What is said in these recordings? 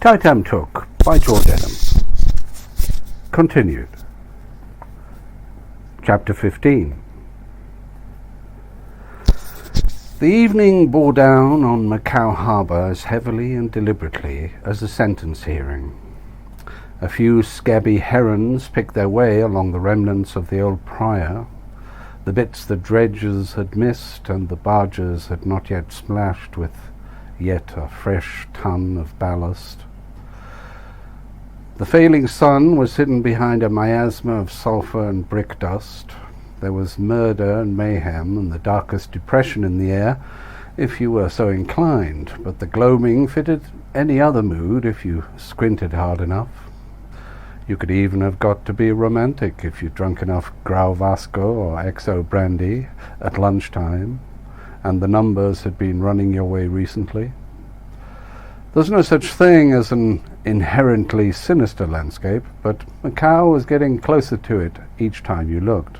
TAM TUK by George Adams. Continued. Chapter 15. The evening bore down on Macau harbour as heavily and deliberately as a sentence hearing. A few scabby herons picked their way along the remnants of the old prior, the bits the dredgers had missed and the barges had not yet splashed with yet a fresh ton of ballast. The failing sun was hidden behind a miasma of sulphur and brick dust. There was murder and mayhem and the darkest depression in the air, if you were so inclined, but the gloaming fitted any other mood if you squinted hard enough. You could even have got to be romantic if you drunk enough Grau Vasco or XO brandy at lunchtime, and the numbers had been running your way recently. There's no such thing as an inherently sinister landscape, but Macau was getting closer to it each time you looked.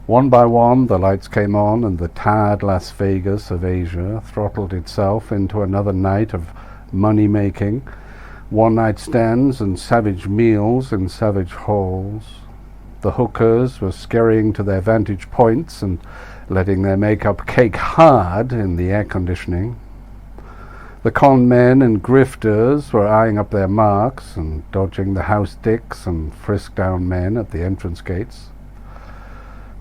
One by one the lights came on and the tired Las Vegas of Asia throttled itself into another night of money-making, one-night stands and savage meals in savage halls. The hookers were scurrying to their vantage points and letting their makeup cake hard in the air conditioning. The con men and grifters were eyeing up their marks and dodging the house dicks and frisk-down men at the entrance gates.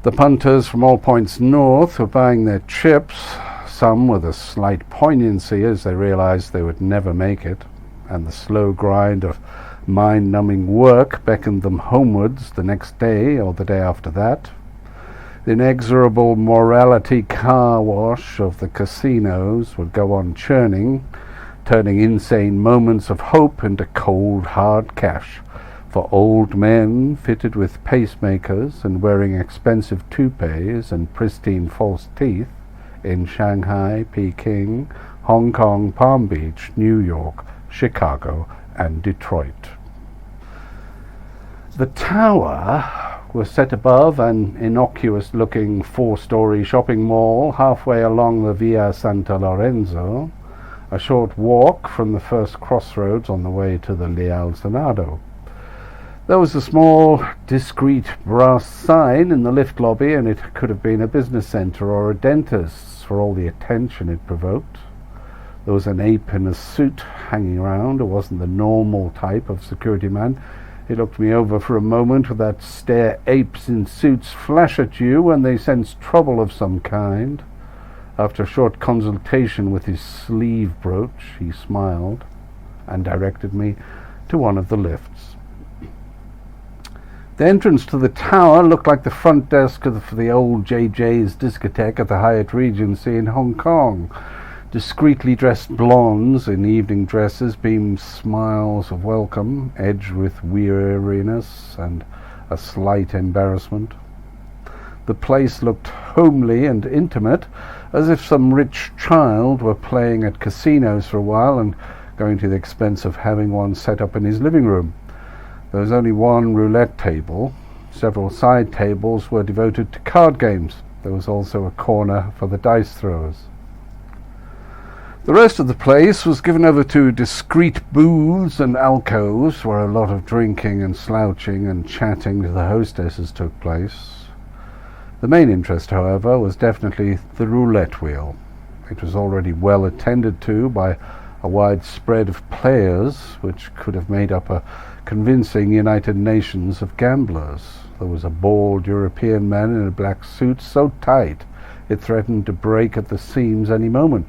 The punters from all points north were buying their chips, some with a slight poignancy as they realized they would never make it, and the slow grind of mind-numbing work beckoned them homewards the next day or the day after that. The inexorable morality car wash of the casinos would go on churning, turning insane moments of hope into cold, hard cash for old men fitted with pacemakers and wearing expensive toupees and pristine false teeth in Shanghai, Peking, Hong Kong, Palm Beach, New York, Chicago, and Detroit. The tower was set above an innocuous-looking four-story shopping mall halfway along the Via Santa Lorenzo, a short walk from the first crossroads on the way to the Leal Senado. There was a small, discreet brass sign in the lift lobby, and it could have been a business center or a dentist's for all the attention it provoked. There was an ape in a suit hanging around. It wasn't the normal type of security man. He looked me over for a moment with that stare apes in suits flash at you when they sense trouble of some kind. After a short consultation with his sleeve brooch, he smiled and directed me to one of the lifts. The entrance to the tower looked like the front desk of the old JJ's discotheque at the Hyatt Regency in Hong Kong. Discreetly dressed blondes in evening dresses beamed smiles of welcome, edged with weariness and a slight embarrassment. The place looked homely and intimate, as if some rich child were playing at casinos for a while and going to the expense of having one set up in his living room. There was only one roulette table. Several side tables were devoted to card games. There was also a corner for the dice throwers. The rest of the place was given over to discreet booths and alcoves where a lot of drinking and slouching and chatting to the hostesses took place. The main interest, however, was definitely the roulette wheel. It was already well attended to by a wide spread of players, which could have made up a convincing United Nations of gamblers. There was a bald European man in a black suit so tight it threatened to break at the seams any moment.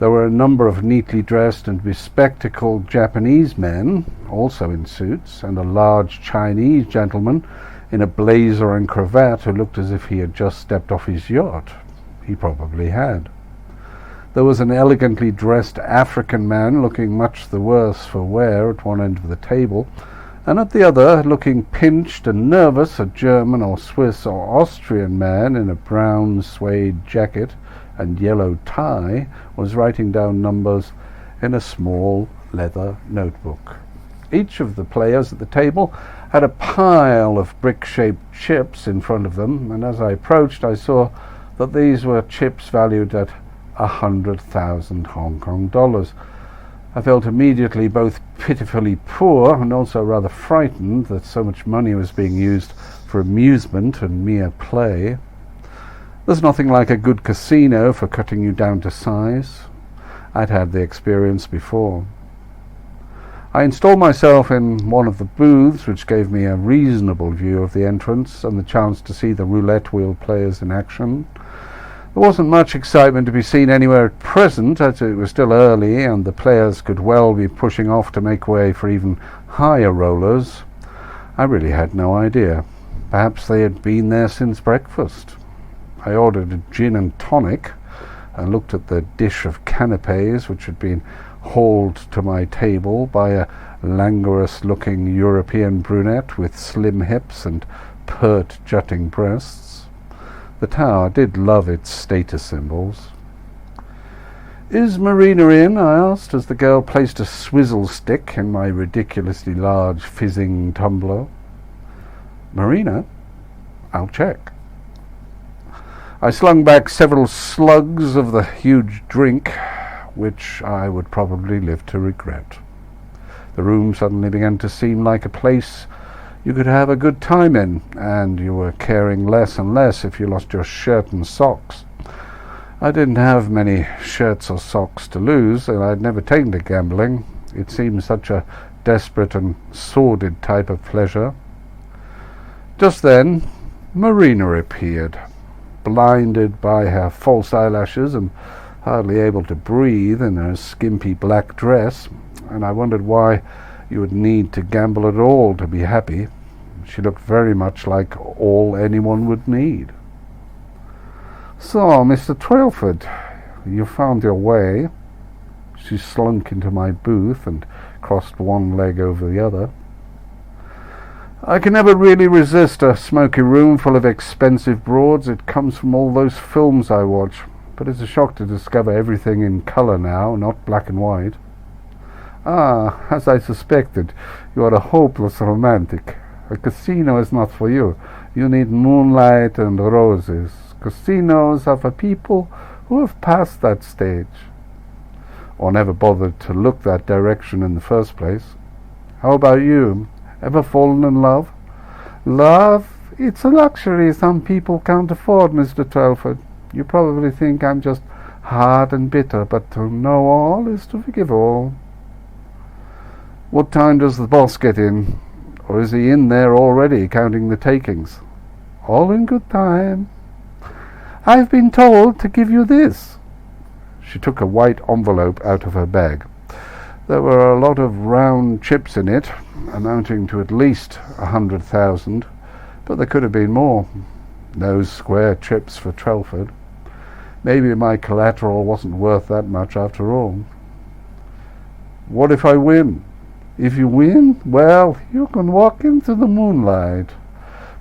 There were a number of neatly dressed and bespectacled Japanese men, also in suits, and a large Chinese gentleman in a blazer and cravat who looked as if he had just stepped off his yacht. He probably had. There was an elegantly dressed African man looking much the worse for wear at one end of the table, and at the other, looking pinched and nervous, a German or Swiss or Austrian man in a brown suede jacket and yellow tie was writing down numbers in a small leather notebook. Each of the players at the table had a pile of brick-shaped chips in front of them, and as I approached I saw that these were chips valued at 100,000 Hong Kong dollars. I felt immediately both pitifully poor and also rather frightened that so much money was being used for amusement and mere play. There's nothing like a good casino for cutting you down to size. I'd had the experience before. I installed myself in one of the booths, which gave me a reasonable view of the entrance and the chance to see the roulette wheel players in action. There wasn't much excitement to be seen anywhere at present, as it was still early and the players could well be pushing off to make way for even higher rollers. I really had no idea. Perhaps they had been there since breakfast. I ordered a gin and tonic and looked at the dish of canapes which had been hauled to my table by a languorous-looking European brunette with slim hips and pert jutting breasts. The tower did love its status symbols. "Is Marina in?" I asked, as the girl placed a swizzle stick in my ridiculously large fizzing tumbler. "Marina? I'll check." I slung back several slugs of the huge drink, which I would probably live to regret. The room suddenly began to seem like a place you could have a good time in, and you were caring less and less if you lost your shirt and socks. I didn't have many shirts or socks to lose, and I'd never taken to gambling. It seemed such a desperate and sordid type of pleasure. Just then, Marina appeared, blinded by her false eyelashes and hardly able to breathe in her skimpy black dress, and I wondered why you would need to gamble at all to be happy. She looked very much like all anyone would need. "So, Mr. Trailford, you found your way." She slunk into my booth and crossed one leg over the other. "I can never really resist a smoky room full of expensive broads. It comes from all those films I watch. But it's a shock to discover everything in colour now, not black and white." "Ah, as I suspected, you are a hopeless romantic. A casino is not for you. You need moonlight and roses. Casinos are for people who have passed that stage." Or never bothered to look that direction in the first place. "How about you? Ever fallen in love?" "Love? It's a luxury some people can't afford, Mr. Telford. You probably think I'm just hard and bitter, but to know all is to forgive all." "What time does the boss get in? Or is he in there already counting the takings?" "All in good time. I've been told to give you this." She took a white envelope out of her bag. There were a lot of round chips in it, amounting to at least 100,000, but there could have been more. No square chips for Trelford. Maybe my collateral wasn't worth that much after all. "What if I win?" "If you win, well, you can walk into the moonlight.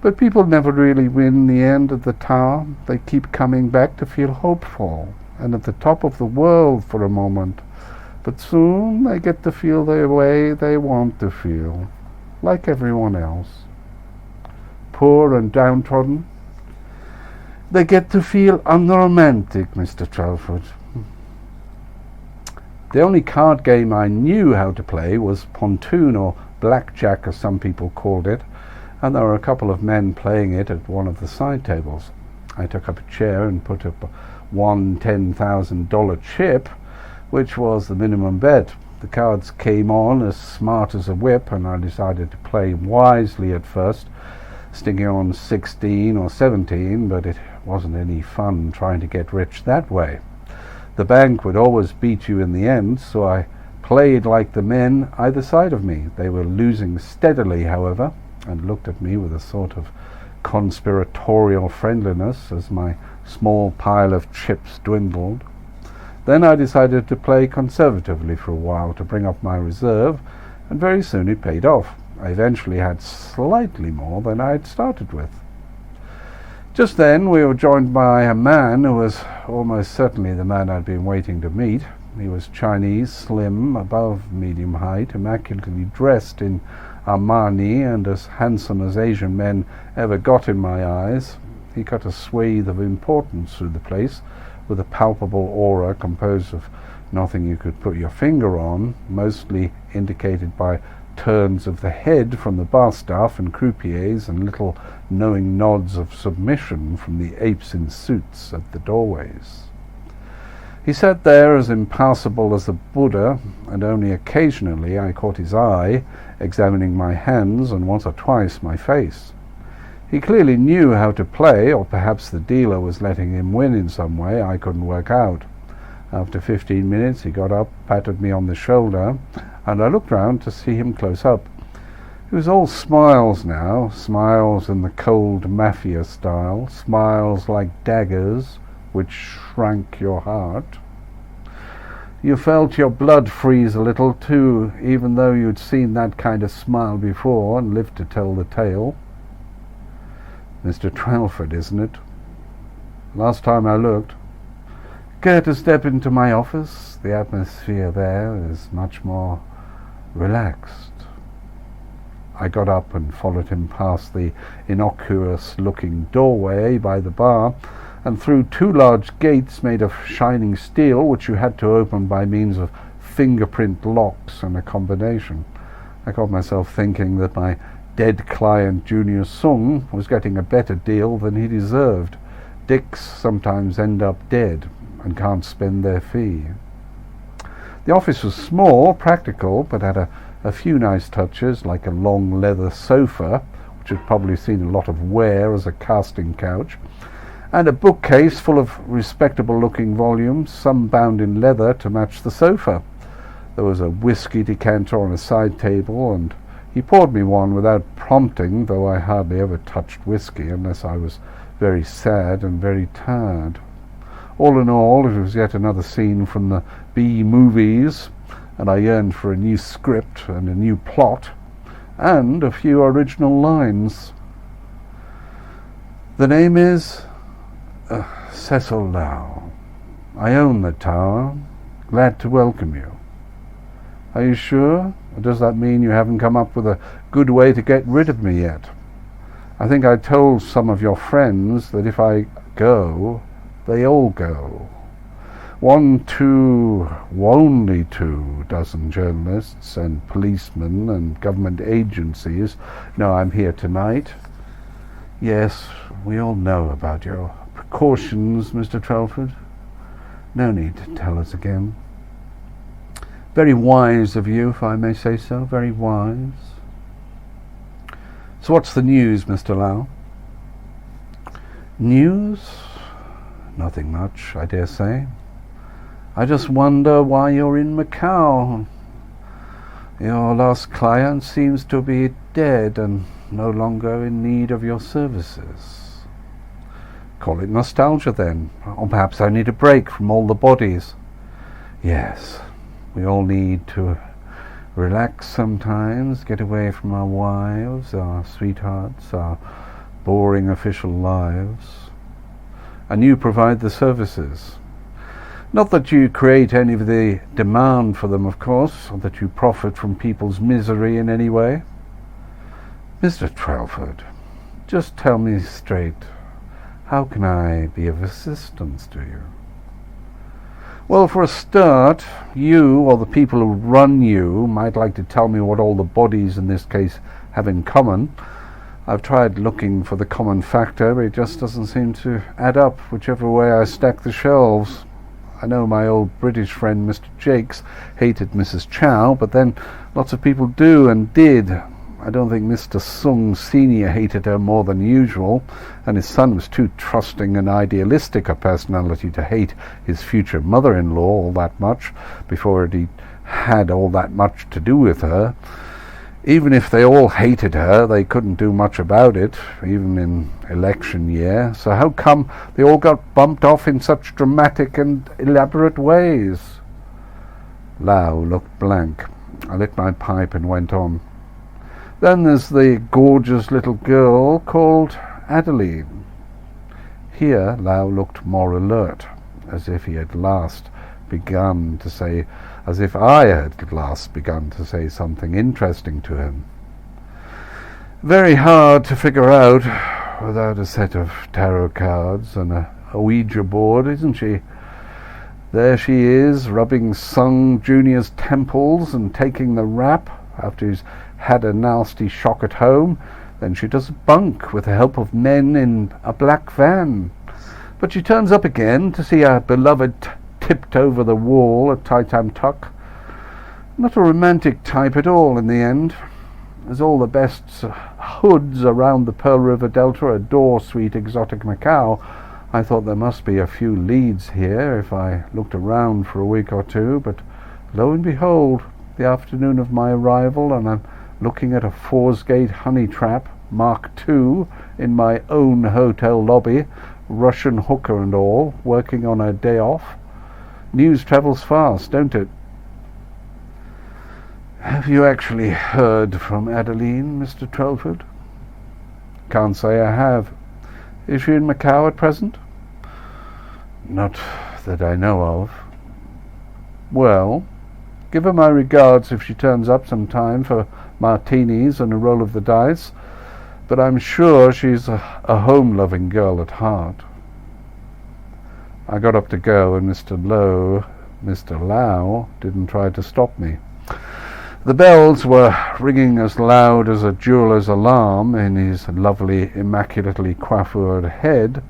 But people never really win in the end at the tower. They keep coming back to feel hopeful and at the top of the world for a moment. But soon they get to feel the way they want to feel, like everyone else. Poor and downtrodden. They get to feel unromantic, Mr. Trelford." The only card game I knew how to play was pontoon, or blackjack as some people called it, and there were a couple of men playing it at one of the side tables. I took up a chair and put up one $10,000 chip, which was the minimum bet. The cards came on as smart as a whip, and I decided to play wisely at first, sticking on 16 or 17, but it wasn't any fun trying to get rich that way. The bank would always beat you in the end, so I played like the men either side of me. They were losing steadily, however, and looked at me with a sort of conspiratorial friendliness as my small pile of chips dwindled. Then I decided to play conservatively for a while to bring up my reserve, and very soon it paid off. I eventually had slightly more than I had started with. Just then we were joined by a man who was almost certainly the man I'd been waiting to meet. He was Chinese, slim, above medium height, immaculately dressed in Armani, and as handsome as Asian men ever got in my eyes. He cut a swathe of importance through the place, with a palpable aura composed of nothing you could put your finger on, mostly indicated by turns of the head from the bar staff and croupiers and little knowing nods of submission from the apes in suits at the doorways. He sat there as impassible as a Buddha, and only occasionally I caught his eye, examining my hands and once or twice my face. He clearly knew how to play, or perhaps the dealer was letting him win in some way I couldn't work out. After 15 minutes he got up, patted me on the shoulder, and I looked round to see him close up. He was all smiles now, smiles in the cold mafia style, smiles like daggers, which shrank your heart. You felt your blood freeze a little too, even though you'd seen that kind of smile before and lived to tell the tale. Mr. Trelford, isn't it? Last time I looked. Care to step into my office? The atmosphere there is much more relaxed. I got up and followed him past the innocuous-looking doorway by the bar, and through 2 large gates made of shining steel, which you had to open by means of fingerprint locks and a combination. I caught myself thinking that my dead client Junior Sung was getting a better deal than he deserved. Dicks sometimes end up dead and can't spend their fee. The office was small, practical, but had a few nice touches, like a long leather sofa, which had probably seen a lot of wear as a casting couch, and a bookcase full of respectable-looking volumes, some bound in leather to match the sofa. There was a whiskey decanter on a side table, and he poured me one without prompting, though I hardly ever touched whiskey unless I was very sad and very tired. All in all, it was yet another scene from the B-movies, and I yearned for a new script and a new plot, and a few original lines. The name is Cecil Lau. I own the tower. Glad to welcome you. Are you sure? Or does that mean you haven't come up with a good way to get rid of me yet? I think I told some of your friends that if I go, they all go. 1, 2, only 2 dozen journalists and policemen and government agencies know I'm here tonight. Yes, we all know about your precautions, Mr. Trelford. No need to tell us again. Very wise of you, if I may say so, very wise. So what's the news, Mr. Lau? News? Nothing much, I dare say. I just wonder why you're in Macau. Your last client seems to be dead and no longer in need of your services. Call it nostalgia then, or perhaps I need a break from all the bodies. Yes, we all need to relax sometimes, get away from our wives, our sweethearts, our boring official lives. And you provide the services. Not that you create any of the demand for them, of course, or that you profit from people's misery in any way. Mr. Trelford, just tell me straight, how can I be of assistance to you? Well, for a start, you, or the people who run you, might like to tell me what all the bodies in this case have in common. I've tried looking for the common factor, but it just doesn't seem to add up whichever way I stack the shelves. I know my old British friend Mr. Jakes hated Mrs. Chow, but then lots of people do and did. I don't think Mr. Sung Sr. hated her more than usual, and his son was too trusting and idealistic a personality to hate his future mother-in-law all that much before he had all that much to do with her. Even if they all hated her, they couldn't do much about it, even in election year. So how come they all got bumped off in such dramatic and elaborate ways? Lau looked blank. I lit my pipe and went on. Then there's the gorgeous little girl called Adeline. Here Lau looked more alert, as if I had at last begun to say something interesting to him. Very hard to figure out without a set of tarot cards and a Ouija board, isn't she? There she is, rubbing Sung Junior's temples and taking the rap after he's had a nasty shock at home. Then she does a bunk with the help of men in a black van. But she turns up again to see her beloved tipped over the wall at TUK. Not a romantic type at all in the end, as all the best hoods around the Pearl River Delta adore sweet exotic Macau. I thought there must be a few leads here if I looked around for a week or two, but lo and behold, the afternoon of my arrival, and I'm looking at a Forsgate honey trap Mark II in my own hotel lobby, Russian hooker and all, working on her day off. News travels fast, don't it? Have you actually heard from Adeline, Mr. Trelford? Can't say I have. Is she in Macau at present? Not that I know of. Well, give her my regards if she turns up sometime for martinis and a roll of the dice, but I'm sure she's a home-loving girl at heart. I got up to go, and Mr. Lau didn't try to stop me. The bells were ringing as loud as a jeweller's alarm in his lovely, immaculately coiffured head,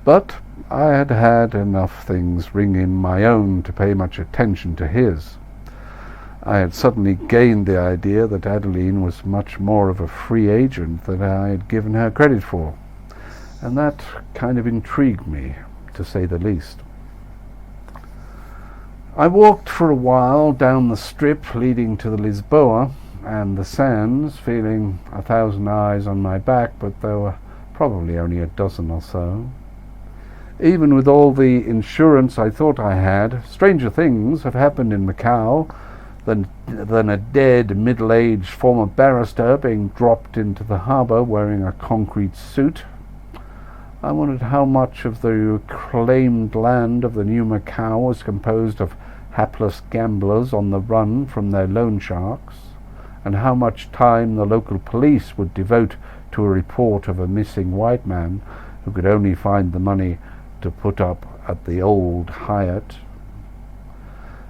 but I had had enough things ring in my own to pay much attention to his. I had suddenly gained the idea that Adeline was much more of a free agent than I had given her credit for, and that kind of intrigued me, to say the least. I walked for a while down the strip leading to the Lisboa and the sands, feeling 1,000 eyes on my back, but there were probably only a dozen or so. Even with all the insurance I thought I had, stranger things have happened in Macau than a dead, middle-aged former barrister being dropped into the harbour wearing a concrete suit. I wondered how much of the reclaimed land of the new Macau was composed of hapless gamblers on the run from their loan sharks, and how much time the local police would devote to a report of a missing white man who could only find the money to put up at the old Hyatt.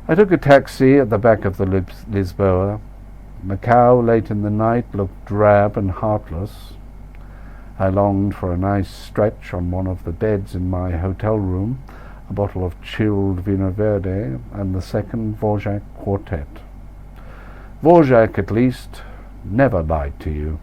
I took a taxi at the back of the Lisboa. Macau late in the night looked drab and heartless. I longed for a nice stretch on one of the beds in my hotel room, a bottle of chilled Vino Verde, and the second Dvorak quartet. Dvorak, at least, never lied to you.